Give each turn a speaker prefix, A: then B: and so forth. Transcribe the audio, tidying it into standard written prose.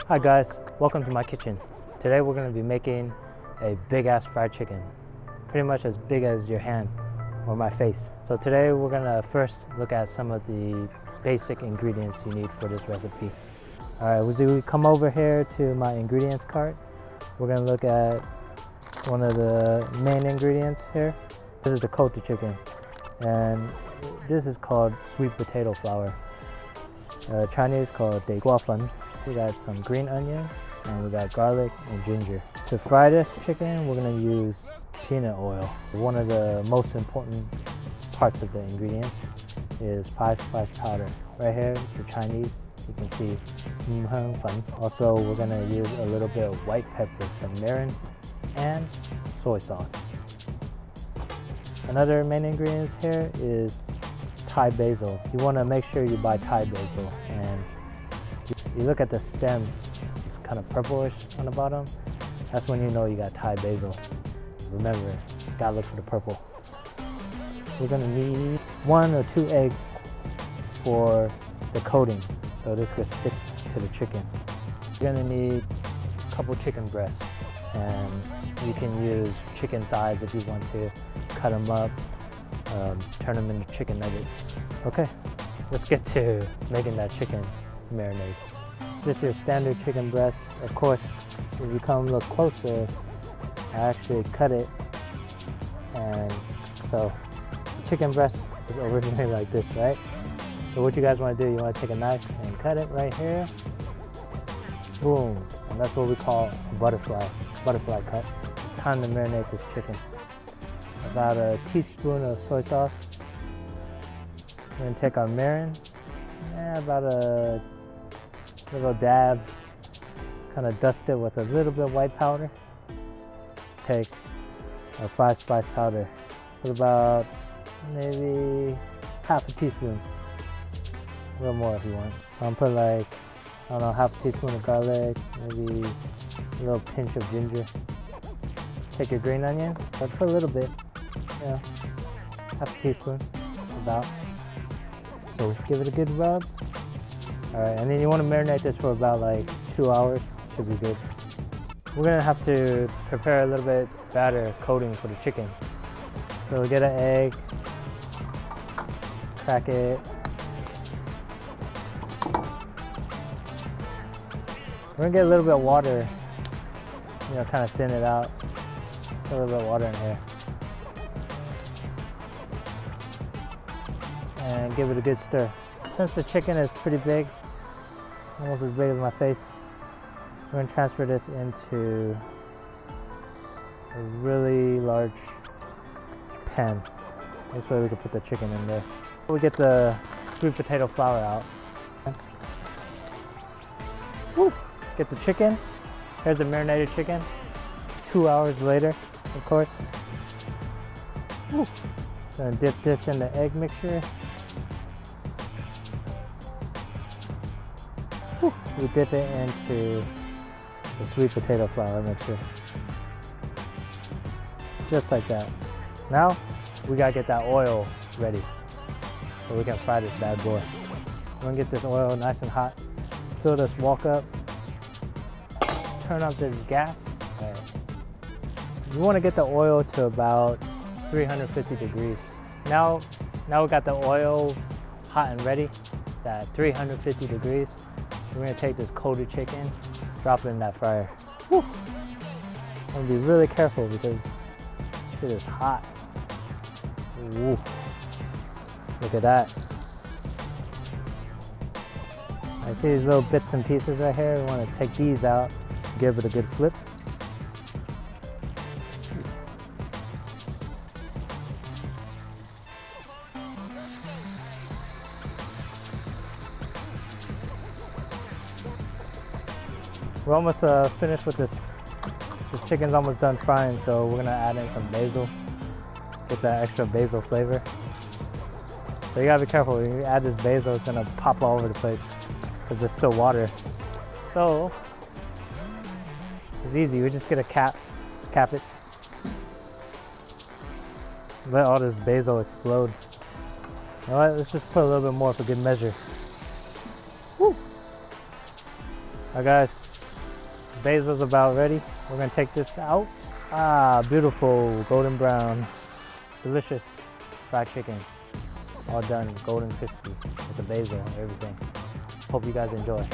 A: Hi guys, welcome to my kitchen. Today we're going to be making a big ass fried chicken. Pretty much as big as your hand or my face. So today we're going to first look at some of the basic ingredients you need for this recipe. Alright, we come over here to my ingredients cart. We're going to look at one of the main ingredients here. This is the coat the chicken. And this is called sweet potato flour. Chinese called 地瓜粉. We got some green onion and we got garlic and ginger. To fry this chicken, we're gonna use peanut oil. One of the most important parts of the ingredients is 5 spice powder. Right here, the Chinese, you can see fan. Also, we're gonna use a little bit of white pepper, some Marin, and soy sauce. Another main ingredients here is Thai basil. You wanna make sure you buy Thai basil, and you look at the stem, it's kind of purplish on the bottom. That's when you know you got Thai basil. Remember, gotta look for the purple. We're gonna need 1 or 2 eggs for the coating, so this could stick to the chicken. You're gonna need a couple chicken breasts, and you can use chicken thighs if you want to. Cut them up, turn them into chicken nuggets. Okay, let's get to making that chicken marinade. Just your standard chicken breast. Of course, if you come look closer, I actually cut it, and so the chicken breast is originally like this, right? So what you guys want to do, you want to take a knife and cut it right here. Boom, and that's what we call a butterfly cut. It's time to marinate this chicken. About a teaspoon of soy sauce. We're gonna take our Marin, about a little dab, kind of dust it with a little bit of white powder. Take our 5 spice powder, put about maybe half a teaspoon, a little more if you want. I'm gonna put like, I don't know, half a teaspoon of garlic, maybe a little pinch of ginger. Take your green onion, but put a little bit, half a teaspoon, about. So give it a good rub. All right, and then you want to marinate this for about like 2 hours, should be good. We're gonna have to prepare a little bit batter coating for the chicken. So we get an egg, crack it. We're gonna get a little bit of water, kind of thin it out. Put a little bit of water in here. And give it a good stir. Since the chicken is pretty big, almost as big as my face, we're gonna transfer this into a really large pan. This way we can put the chicken in there. We get the sweet potato flour out. Woo. Get the chicken. Here's the marinated chicken. 2 hours later, of course. Woo. Gonna dip this in the egg mixture. Woo. We dip it into the sweet potato flour mixture. Just like that. Now, we gotta get that oil ready so we can fry this bad boy. We're gonna get this oil nice and hot. Fill this wok up. Turn up this gas. All right. You wanna get the oil to about 350 degrees. Now we got the oil hot and ready at 350 degrees. We're gonna take this coated chicken, drop it in that fryer. Woo. I'm gonna be really careful because shit is hot. Woo. Look at that. I see these little bits and pieces right here. We wanna take these out, give it a good flip. We're almost finished with this. This chicken's almost done frying, so we're gonna add in some basil. Get that extra basil flavor. So you gotta be careful, when you add this basil, it's gonna pop all over the place because there's still water. So, it's easy, we just get a cap, just cap it. Let all this basil explode. You know what, let's just put a little bit more for good measure. Woo! Alright guys, Basil's about ready. We're gonna take this out. Ah, beautiful, golden brown, delicious fried chicken. All done, golden crispy with the basil and everything. Hope you guys enjoy.